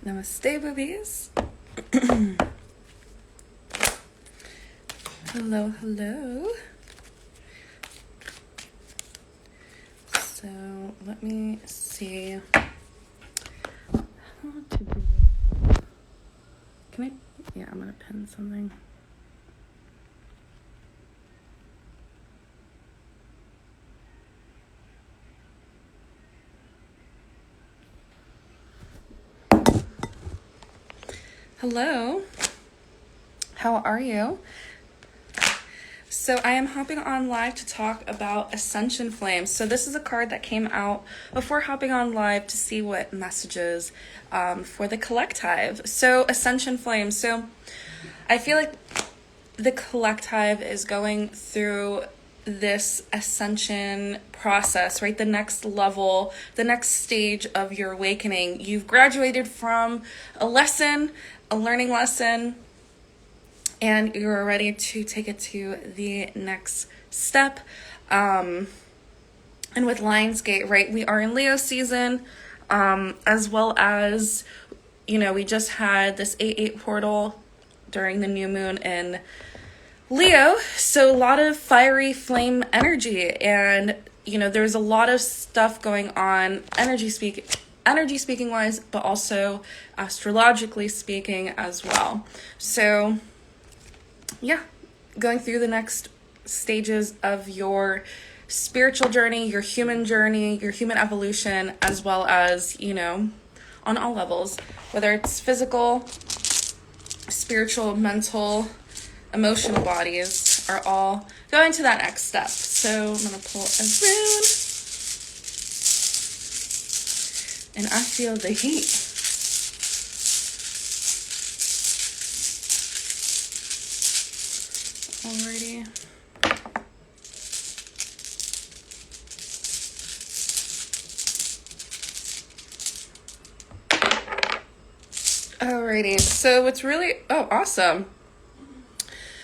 Namaste, boobies. Hello, hello. So let me see how to do this. Can I? Yeah, I'm gonna pin something. Hello. How are you? So I am hopping on live to talk about Ascension Flames. So this is a card that came out before hopping on live to see what messages for the collective. So Ascension Flames. So I feel like the collective is going through this ascension process, right? The next level, the next stage of your awakening. You've graduated from a learning lesson, and you're ready to take it to the next step. And with Lionsgate, right, we are in Leo season, as well as, we just had this 8/8 portal during the new moon in Leo. So a lot of fiery flame energy, and, there's a lot of stuff going on, energy speaking wise, but also astrologically speaking as well. So yeah, going through the next stages of your spiritual journey, your human evolution, as well as, on all levels, whether it's physical, spiritual, mental, emotional bodies are all going to that next step. So I'm going to pull a rune, and I feel the heat. Alrighty. Alrighty, so it's really, awesome.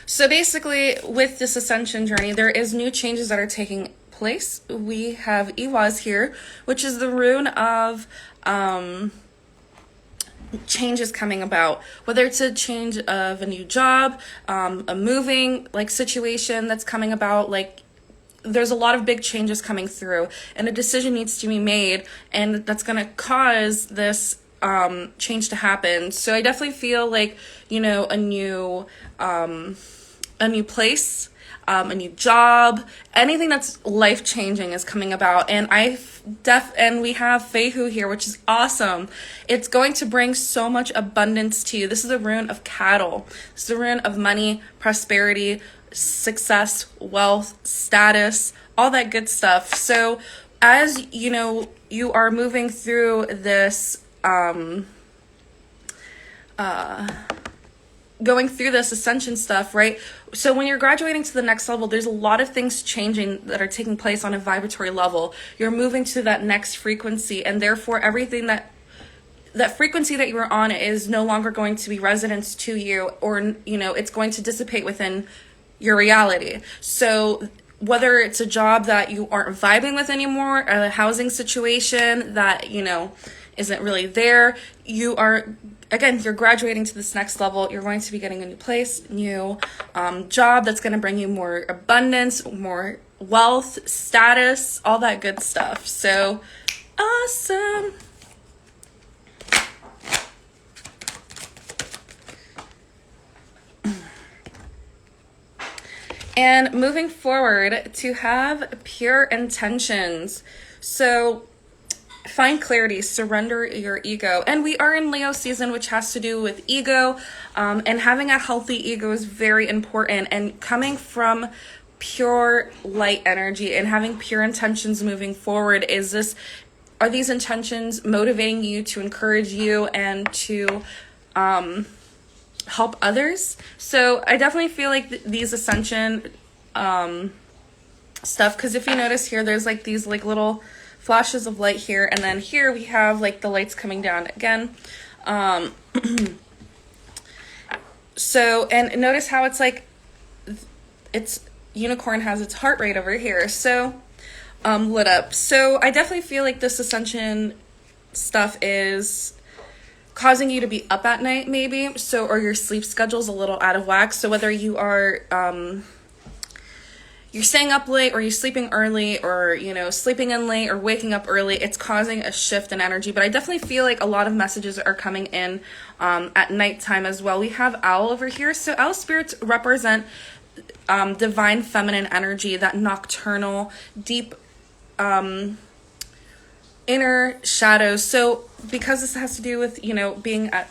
So basically, with this ascension journey, there is new changes that are taking place. We have Iwaz here, which is the rune of changes coming about, whether it's a change of a new job, a moving situation that's coming about. There's a lot of big changes coming through, and a decision needs to be made, and that's going to cause this change to happen. So I definitely feel like, a new place, a new job, anything that's life-changing is coming about. And we have Fehu here, which is awesome. It's going to bring so much abundance to you. This is a rune of cattle. This is a rune of money, prosperity, success, wealth, status, all that good stuff. So as you are moving through this going through this ascension stuff, right? So when you're graduating to the next level, there's a lot of things changing that are taking place on a vibratory level. You're moving to that next frequency, and therefore everything that frequency that you were on is no longer going to be resonance to you, or it's going to dissipate within your reality. So whether it's a job that you aren't vibing with anymore, a housing situation that isn't really there, you're graduating to this next level. You're going to be getting a new place, new job that's going to bring you more abundance, more wealth, status, all that good stuff. So awesome. And moving forward, to have pure intentions. So find clarity, surrender your ego. And we are in Leo season, which has to do with ego. And having a healthy ego is very important. And coming from pure light energy and having pure intentions moving forward, are these intentions motivating you to encourage you and to help others? So I definitely feel like these ascension stuff, because if you notice here, there's these little flashes of light here, and then here we have the lights coming down again. So, and notice how it's unicorn has its heart rate over here, so lit up. So I definitely feel like this ascension stuff is causing you to be up at night maybe, so, or your sleep schedule's a little out of whack. So whether you are you're staying up late, or you're sleeping early, or, you know, sleeping in late, or waking up early, it's causing a shift in energy. But I definitely feel like a lot of messages are coming in at nighttime as well. We have owl over here. So owl spirits represent divine feminine energy, that nocturnal, deep inner shadows. So because this has to do with, you know, being at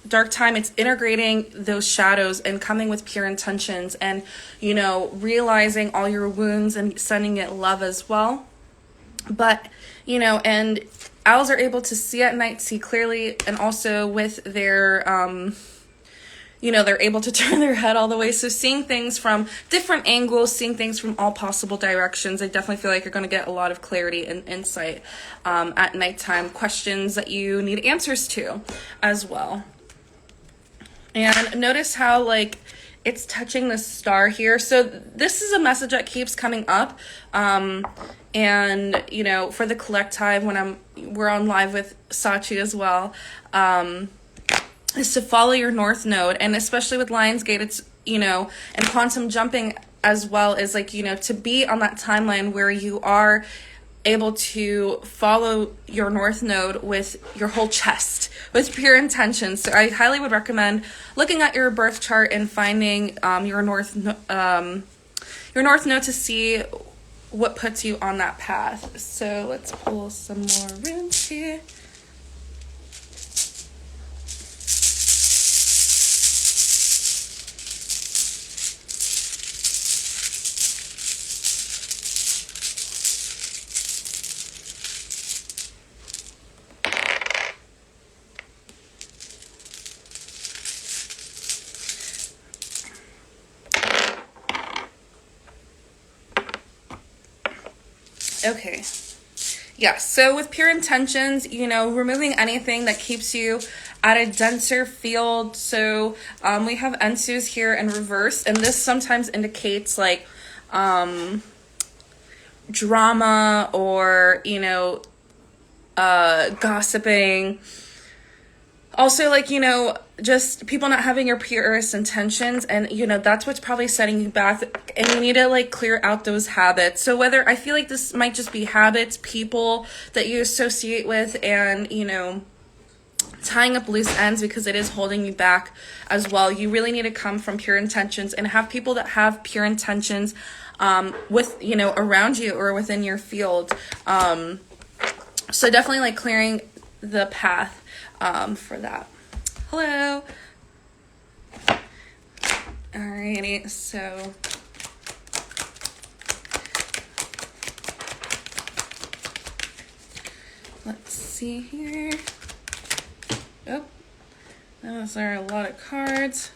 dark time, it's integrating those shadows and coming with pure intentions, and, you know, realizing all your wounds and sending it love as well. But, you know, and owls are able to see at night, see clearly, and also with their you know, they're able to turn their head all the way. So seeing things from different angles, seeing things from all possible directions, I definitely feel like you're going to get a lot of clarity and insight at nighttime, questions that you need answers to as well. And notice how, like, it's touching the star here. So this is a message that keeps coming up. And, you know, for the collective, when we're on live with Sachi as well, is to follow your north node. And especially with Lionsgate, it's, you know, and quantum jumping as well, is like, you know, to be on that timeline where you are able to follow your north node with your whole chest, with pure intention. So I highly would recommend looking at your birth chart and finding your north node to see what puts you on that path. So let's pull some more runes here. Okay. Yeah, so with pure intentions, you know, removing anything that keeps you at a denser field. So we have Ensus here in reverse, and this sometimes indicates like drama, or, you know, gossiping. Also, like, you know, just people not having your purest intentions, and, you know, that's what's probably setting you back, and you need to, like, clear out those habits. So whether, I feel like this might just be habits, people that you associate with, and, you know, tying up loose ends, because it is holding you back as well. You really need to come from pure intentions and have people that have pure intentions with, you know, around you or within your field. So definitely, like, clearing the path for that. Hello. Alrighty, so let's see here. Oh, those are a lot of cards.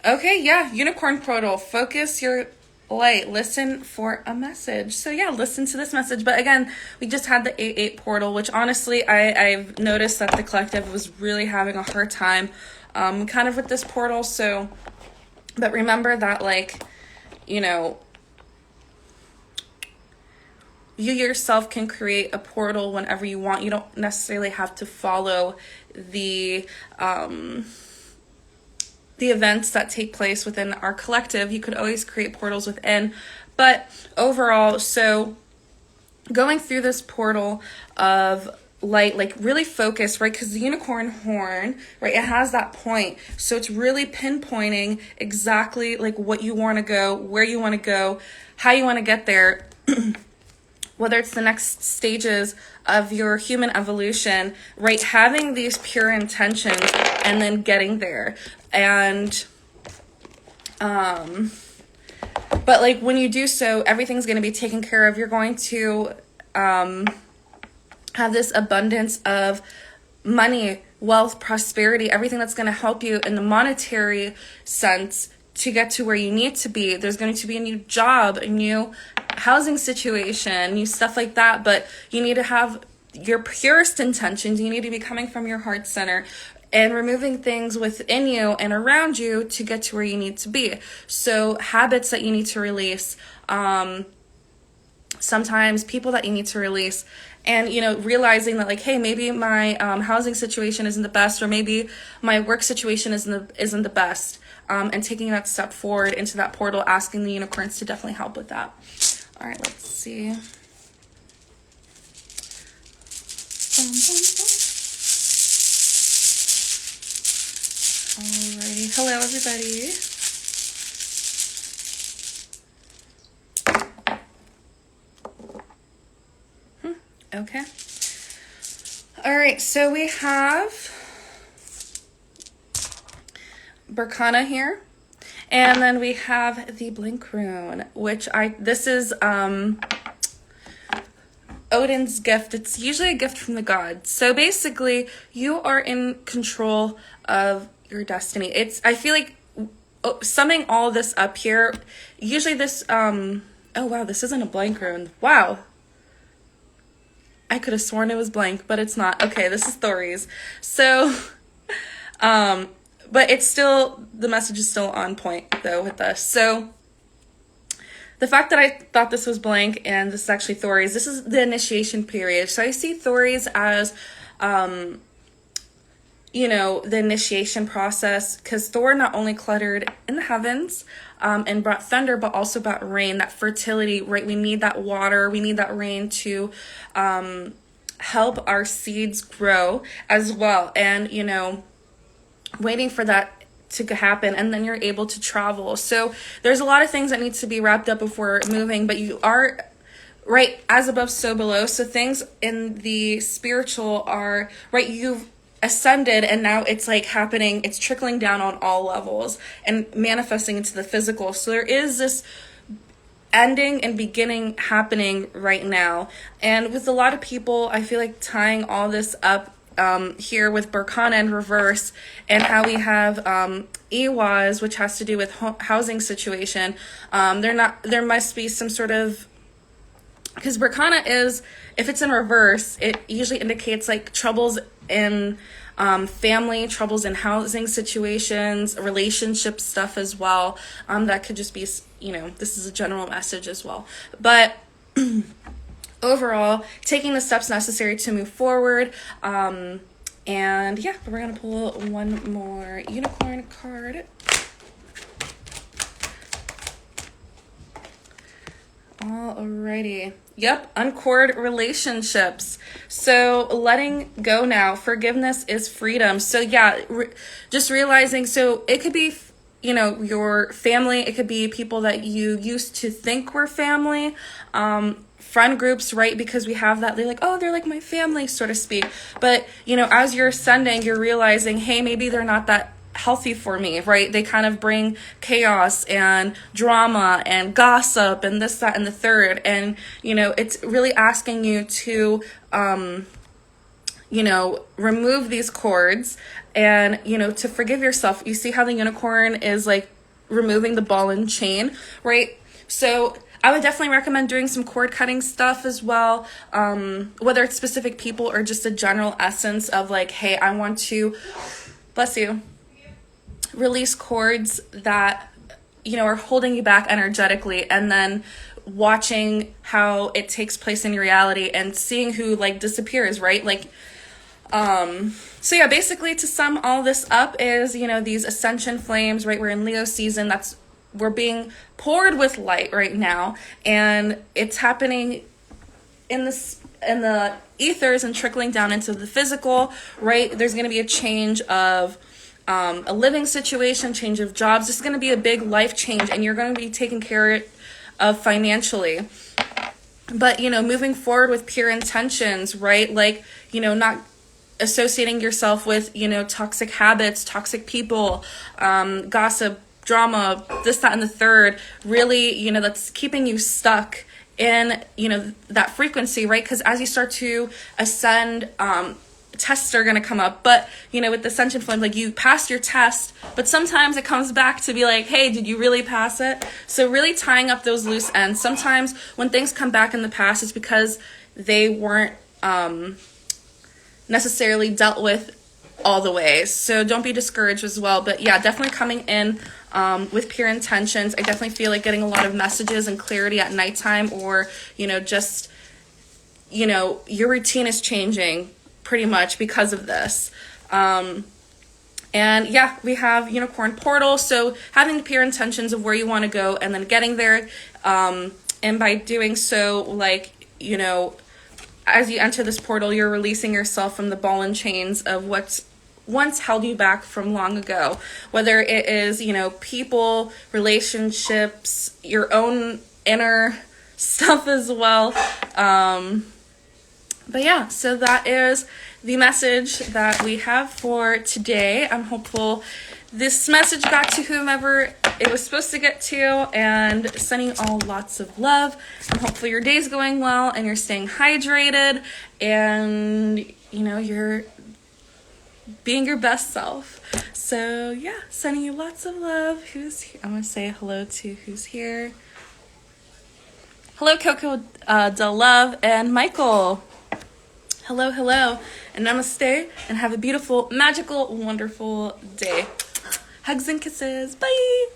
Okay, yeah, Unicorn Portal. Focus your light. Listen for a message. So yeah, listen to this message. But again, we just had the 8-8 portal, which honestly, I've noticed that the collective was really having a hard time kind of with this portal. So, but remember that, like, you know, you yourself can create a portal whenever you want. You don't necessarily have to follow the events that take place within our collective. You could always create portals within. But overall, so going through this portal of light, like, really focus, right? Because the unicorn horn, right, it has that point. So it's really pinpointing exactly, like, what you want to go, where you want to go, how you want to get there. Whether it's the next stages of your human evolution, right? Having these pure intentions and then getting there. And, but, like, when you do so, everything's going to be taken care of. You're going to, have this abundance of money, wealth, prosperity, everything that's going to help you in the monetary sense to get to where you need to be. There's going to be a new job, a new housing situation, new stuff like that. But you need to have your purest intentions. You need to be coming from your heart center. and removing things within you and around you to get to where you need to be. So habits that you need to release, sometimes people that you need to release, and realizing that like, hey, maybe my housing situation isn't the best, or maybe my work situation isn't the best, and taking that step forward into that portal, asking the unicorns to definitely help with that. All right, let's see. Alrighty, hello everybody. Okay. All right, so we have Berkana here, and then we have the Blink Rune, which this is Odin's gift. It's usually a gift from the gods. So basically, you are in control of your destiny. I feel like summing all this up here, usually this, oh wow, this isn't a blank rune. Wow. I could have sworn it was blank, but it's not. Okay, this is Thori's. So, but it's still, the message is still on point though with this. So, the fact that I thought this was blank and this is actually Thori's, this is the initiation period. So I see Thori's as, the initiation process, because Thor not only cluttered in the heavens and brought thunder, but also brought rain, that fertility, right? We need that water, we need that rain to help our seeds grow as well. And, waiting for that to happen, and then you're able to travel. So there's a lot of things that need to be wrapped up before moving, but you are right, as above so below. So things in the spiritual are right, you've ascended, and now it's like happening, it's trickling down on all levels and manifesting into the physical. So there is this ending and beginning happening right now. And with a lot of people, I feel like tying all this up here with Berkana in reverse, and how we have Iwaz, which has to do with housing situation. There must be some sort of, because Berkana is, if it's in reverse, it usually indicates like troubles in family, troubles in housing situations, relationship stuff as well. That could just be, this is a general message as well. But overall, taking the steps necessary to move forward. And yeah, we're going to pull one more unicorn card. Alrighty. Yep, uncord relationships. So letting go now. Forgiveness is freedom. So yeah, just realizing, so it could be, your family. It could be people that you used to think were family. Friend groups, right? Because we have that, they're like my family, so to speak. But, as you're ascending, you're realizing, hey, maybe they're not that healthy for me, right? They kind of bring chaos and drama and gossip and this, that, and the third. And, it's really asking you to, remove these cords and, to forgive yourself. You see how the unicorn is like removing the ball and chain, right? So I would definitely recommend doing some cord cutting stuff as well, whether it's specific people or just a general essence of like, hey, I want to, bless you, release cords that, are holding you back energetically, and then watching how it takes place in your reality and seeing who like disappears, right? So yeah, basically to sum all this up is, these ascension flames, right? We're in Leo season. We're being poured with light right now, and it's happening in the ethers and trickling down into the physical, right? There's going to be a change of a living situation, change of jobs. This is going to be a big life change, and you're going to be taken care of financially. But, moving forward with pure intentions, right? Like, not associating yourself with, toxic habits, toxic people, gossip, drama, this, that, and the third, really, that's keeping you stuck in, that frequency, right? Because as you start to ascend, tests are going to come up. But, with the ascension flame, like, you passed your test, but sometimes it comes back to be like, hey, did you really pass it? So really tying up those loose ends. Sometimes when things come back in the past, it's because they weren't necessarily dealt with all the way. So don't be discouraged as well. But yeah, definitely coming in with pure intentions. I definitely feel like getting a lot of messages and clarity at nighttime, or, just, your routine is changing pretty much because of this. And yeah, we have unicorn portal. So having the pure intentions of where you want to go and then getting there. And by doing so, as you enter this portal, you're releasing yourself from the ball and chains of what's once held you back from long ago. Whether it is, people, relationships, your own inner stuff as well. But yeah, so that is the message that we have for today. I'm hopeful this message got to whomever it was supposed to get to, and sending all lots of love. I'm hopeful your day's going well and you're staying hydrated, and you're being your best self. So yeah, sending you lots of love. Who's here? I'm gonna say hello to who's here. Hello, Coco Del Love and Michael. Hello, hello, and namaste, and have a beautiful, magical, wonderful day. Hugs and kisses. Bye.